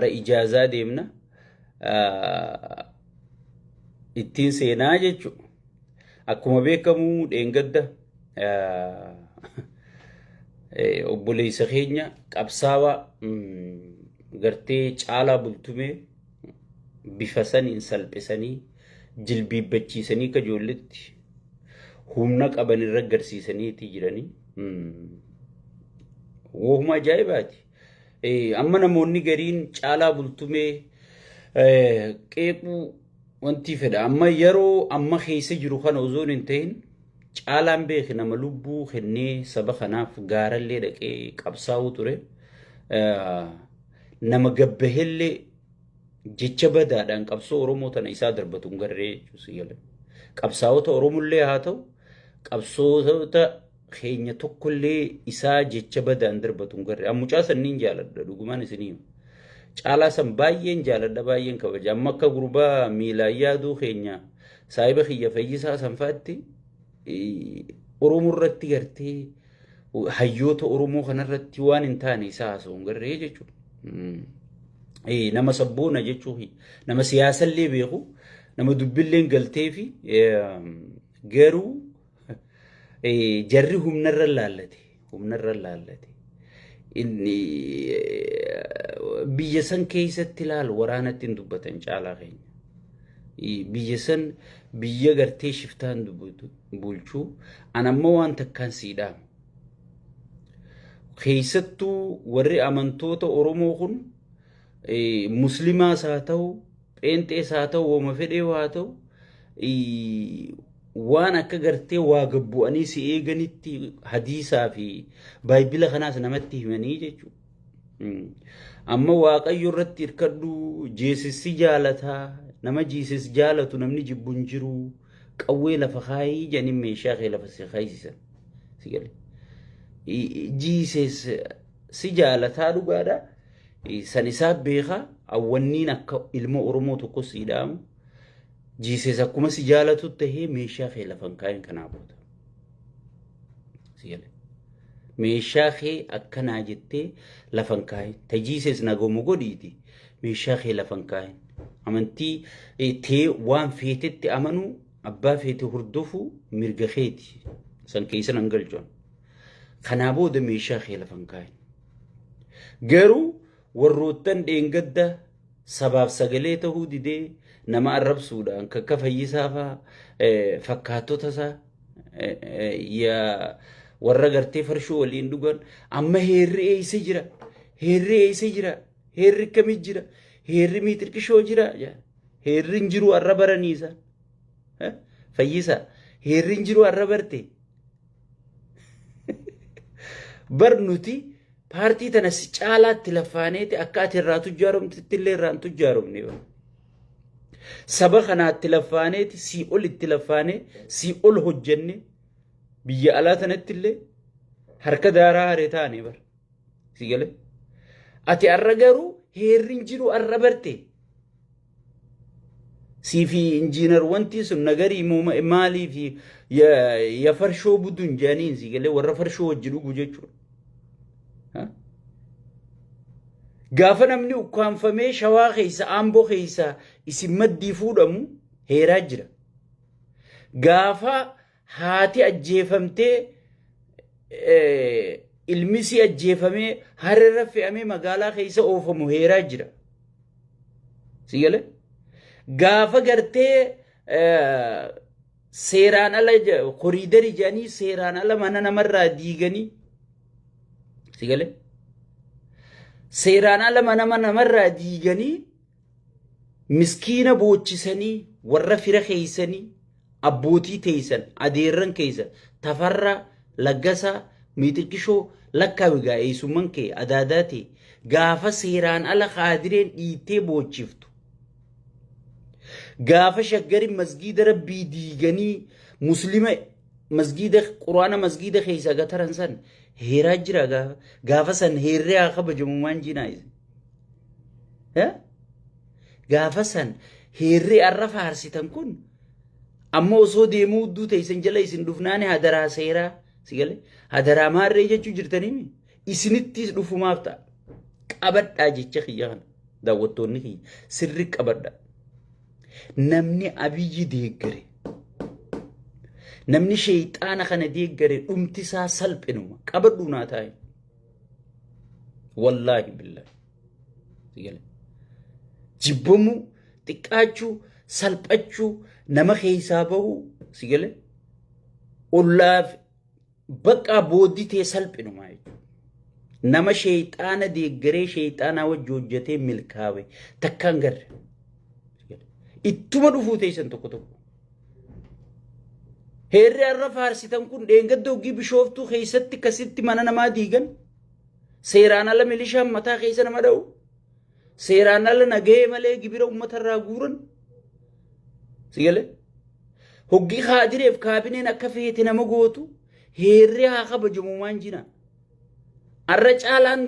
Ijaazaa deemna ittiin seenaa jechuudha. Akkuma beekamu dheengadda obboleessa keenya qabsaawaa gartee Caalaa Bultumee bifa saniin salphisanii jilbiibbachiisanii ka ijoolletti humna qaban irra agarsiisaniiti jiranii. Wohuma ajaa'ibaati. Amma namoonni gariin Caalaa Bultumee qeequu wanti fedha. Amma yeroo amma keessa jiru kana osoon hin ta'in Caalaan beeki nama lubbuu kennee saba kanaaf gaarallee dhaqee qabsaa'uu ture. Nama gabbahellee jecha badaadhaan qabsoo Oromoo tana isaa darbatu hin garree jechuudha. Qabsaa'ota Oromollee haa ta'u qabsoota keenya tokkollee isaa jecha badaan darbatu hin garree. Ammucaa sanniin jaaladha dhugumaan isinii. Caalaa san baay'een jaaladha baay'een kabaja. Amma akka gurbaa miilaan yaaduu keenya saahiba kiyya Fayyisaa sanfaatti Oromoo irratti gartee hayyoota Oromoo kanarratti waan hin taane isaa haasa'u hin garree jechuudha. Nama sabboona jechuun nama siyaasallee beeku nama dubbillee galtee fi garuu jarri humnarra laallate biyya san keessatti ilaalu waraanatti hin dubbatan Caalaa keenya. Biyya san biyya gartee shiftaan bulchuu anammoo waan takkaan siidhaamu. Keessattuu warri amantoota Oromoo kun muslimaas haa ta'u pheenxees haa ta'u wooma fedhee haa ta'u waan akka gartee waa gabbu'anii si eeganitti hadiisaa fi baayibila kanaas namatti himanii jechuudha. Amma waaqayyo irratti hirkadhu jeesissi jaalataa nama jiisis jaalatu namni jibbu hin jiru qawwee lafa kaayii jedhanii meeshaa kee lafa si kaayisisan. Jiisis si jaalataa dhugaadha. San isaa beekaa awwanniin akka ilma Oromoo tokko siidhaamu. Jiises akkuma si jaalatu tahee meeshaa kee lafan kaayin kanaa booda. Meeshaa kee akkanaa jettee lafan kaayin. Ta jiises nagomu godhiiti meeshaa kee lafan kaayin. Amantii tee waan feetetti amanuu abbaa feete hordofu mirga keeti. San keessa nan galchuun. Kanaa booda meeshaa kee lafan kaayin. Garuu warroottan dheengadda sabaaf sagalee ta'uu didee nama arrabsuudhaan akka Fayyisaa fa'aa fakkaatota isaa warra gartee farshoo waliin dhugan amma heerri eeysa jira heerri akkamit jira heerri miixirqishoo jira heerri hin jiru arra baraniisa Fayyisaa heerri hin jiru arra barte barnuti paartii tana si caalaatti lafaaneeti akka ati irraa tujjaaromtitti illee irraan tujjaaromne saba kanaatti lafaaneeti si ol itti lafaane si ol hojjenne biyya alaa tanatti illee harka daaraa haree taane bar si gale ati arra garuu heerri hin jiru arra barte si fi injiinar wanti sun nagarii maalii fi ya farshoo buduun jaaniin si gale warra farshoo wajji dhugu jechuudha. Gaafa namni ukkaanfamee shawaa keessa Amboo keessa isin maddii fuudhamu heeraa jira. Gaafa haati ajjeefamtee ilmisi ajjeefamee harreerra fe'amee magaalaa keessa oofamu heeraa jira. Si gale? Gaafa gartee seeraan ala koriidarii jedhanii seeraan ala mana namarraa diiganii si gale? Seeraan ala mana namarraa diiganii miskiina boochisanii warra fira keeysanii abbootii teeysan adeerran keeysa Tafarraa Laggasaa Miixirqishoo lakkaawigaa eessumman kee adaadaa ta'e gaafa seeraan ala Qaadireen dhiittee boochiftu gaafa Shaggarin masgiida rabbii diiganii muslima masgiida quraana masgiida keeysa gataran san heeraa jira gaafa san heerree haa kabajamu maan jinaa gaafa san heerree arra faarsitan kun amma osoo deemuu hudduu teeysan jala isin dhufnaane hadaraa seeraa si gale hadaraa maarree jechuu jirtanii isinittis dhufumaaf ta'a qabadhaa jecha kiyya kana daawwattoonni kiyya sirri qabadha. Namni Abiyyi deeggare, namni sheexaana kana deeggare dhumti isaa salphinuma. Qabadhuu naa taa'e. Wallaahi billaahi. Jibbamuu, xiqqaachuu, salphachuu, nama keessaa bahuu si galee ollaaf bakka boodditee salphinuma jechuudha. Nama sheexaana deeggaree sheexaanaa wajji hojjetee milkaa'e takkaan garre. Ittuma dhufuu teessan tokko tokko. Heerri har'a faarsitan kun dheengadda hoggii bishooftuu keessatti kasitti mana namaa diigan. Seeraan ala milishaan mataa keessa nama dha'u. Seeraan ala nagahee malee gibira uummatarraa guuran. Si galee? Hoggii kaadireef kaabineen akka feete nama gootu heerri haa kabajamu maan jina. Arra caalaan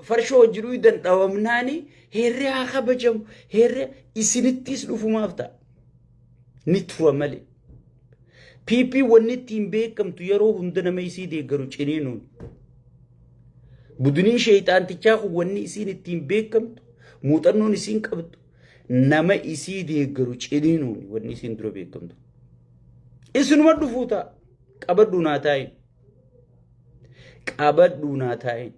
farshoo hojjedhuu danda'amnaani heerri haa kabajamu. Heerri isinittis dhufumaaf ta'a. Ni tura malee. PP wanni ittiin beekamtu yeroo hunda nama isii deeggaru ciniinuun. Buduniin sheexaantichaa kun wanni isiin ittiin beekamtu muuxannoon isiin qabdu nama isii deeggaru ciniinuun wanni isiin dura beekamtu. Isinuma dhufuu ta'a. Qabadhuu naa taa'e. Qabadhuu naa taa'e.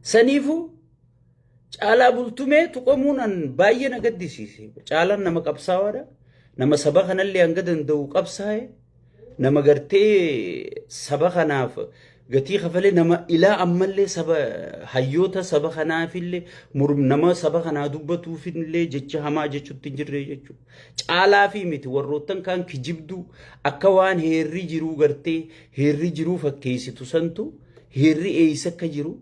Saniifuu caalaa bultumee tuqamuun an baay'ee na gaddisiise. Caalaan nama qabsaa'aadha. Nama saba kanallee hanga danda'u qabsaa'e. Nama gartee saba kanaaf gatii kafalee nama ilaa ammallee saba hayyoota saba kanaafillee nama saba kanaa dubbatuufillee jecha hamaa jechuutti hin jirre jechuudha. Caalaa fi miti warroottan kaan kijibduu akka waan heerri jiruu gartee heerri jiruu fakkeessitu santu heerri eeysa akka jiru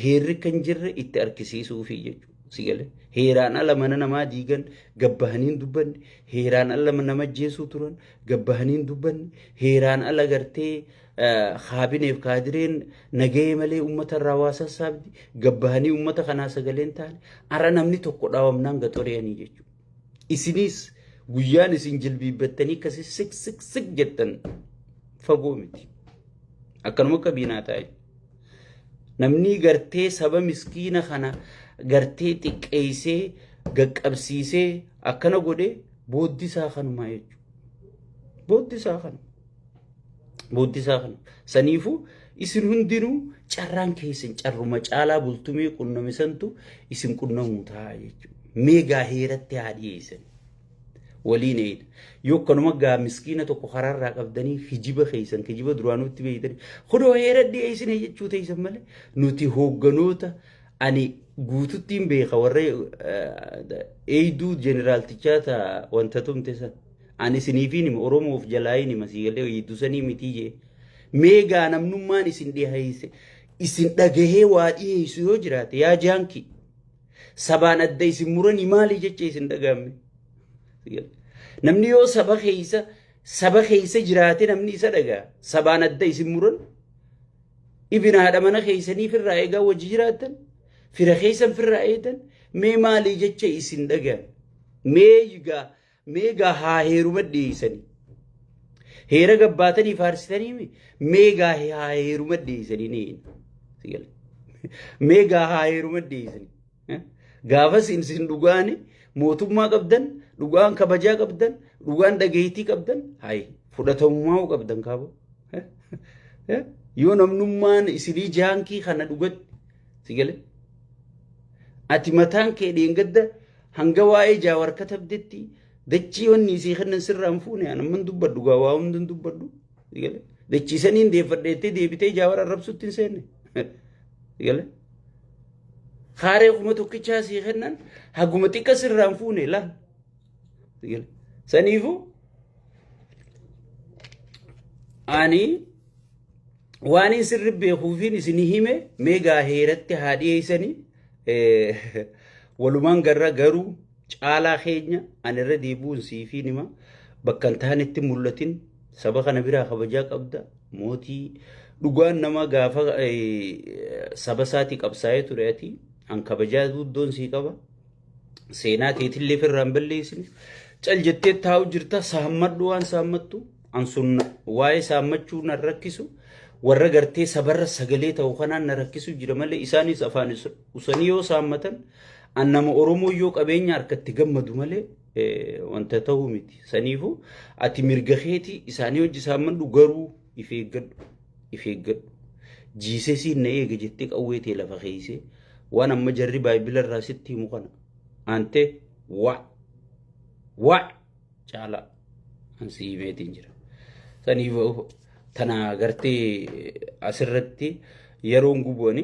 heerri kan jirre itti argisiisuufi jechuudha. Si galee heeraan ala mana namaa diigan gabbahaniin dubbanne heeraan ala nama jeesuu turan gabbahaniin dubbanne heeraan ala gartee kaabineef kaadireen nagahee malee uummata irraa waa sassaabdi gabbahanii uummata kanaa sagaleen taane ara namni tokko dhaawamnaan gaxoreeyanii jechuudha. Isinis guyyaan isin jilbiibbattanii akkasii sik jettan fagoo miti. Akkanuma akka biinaa taa'e. Namni gartee saba miskiina kana gartee xiqqeessee gaqqabsiisee akkana godhee booddisaa kanumaa jechuudha. Booddisaa kana. Booddisaa kana. Saniifuu isin hundinuu carraan keessan carruma caalaa bultumee qunnamisantu isin qunnamuu ta'a jechuudha. Meegaa heeratti haa dhiyeessan. Waliin eedha. Yoo kanuma gaa miskiina tokko karaarraa qabdanii hijiba keessan hijiba duraanuutti beeytanii hodoo heera dhiyeessine jechuu teessan malee nuti hoogganoota ani guututtiin beeka warra eeyduu jeneraaltichaa ta'a wanta tumte san. Ani siniifiin hima Oromoof jalaayin hima siigalee eeyduu sanii mitii jee. Meegaa namnummaan isin dhiyeesse isin dhagahee waa dhiyeessu yoo jiraate yaa jaankii sabaan adda isin muranii maali jecha isin dhagaamne. Namni yoo saba keessa jiraate namni isa dhagaa sabaan adda isin muran ibina haadha mana keessaniif irraa eegaa wajji jiraatan fira keessan firraa eedan mee maalii jecha isin dhagaan meegaa haa heeruma dhiyeessanii heera gabbaatanii faarsitanii meegaa haa heeruma dhiyeessanii meegaa haa heeruma dhiyeessanii gaafas isin dhugaani mootummaa qabdan dhugaan kabajaa qabdan dhugaan dhageetii qabdan hay fudhatamummaa qabdan kaabo yoo namnummaan isinii jaankii kana dhugatti si galee ati mataan kee dheengadda hanga waa'ee jaawar katabdetti dachii wanni isii kennan sirraan fuune anamman dubbadhu gaa waa hundan dubbadhu si galee dachii saniin deeffadheettee deebitee jaawar arrabsutti hin seenne si galee Kare kuma tokkichaa sii kennan haguma xiqqa sirraan fuune laan. Saniifu ani waan sirri beekuufiin isinii hime meegaa heeratti haa dhiyeessanii walumaan garuu caalaa keenya ani irra deebi'uun siifiin hima bakka hin taanetti mul'atin saba kana biraa kabajaa qabda mootii dhugaan nama gaafa saba isaatii qabsaa'ee ture ati an kabajaa duddoon sii qaba seenaa teetillee firraan balleessine cal jettee taa'u jirta saammadhu waan saammattu an sun waa'ee saammachuu nan rakkisu warra gartee sabarra sagalee ta'u kanaan na rakkisu jira malee isaanis afaan usanii yoo saammatan an nama Oromoo yoo qabeenya harkatti gammadu malee wanta ta'uu miti. Saniifuu ati mirga keetii isaanii hojii saammadhu garuu if eeggadhu. Jiisesiin na eega jettee qawweetee lafa keeysee waan amma jarri baayibila irraa sitti himu kana ante waa caalaa ansi himeetiin jira. Saniifuu tana gartee asirratti yeroon gubuuni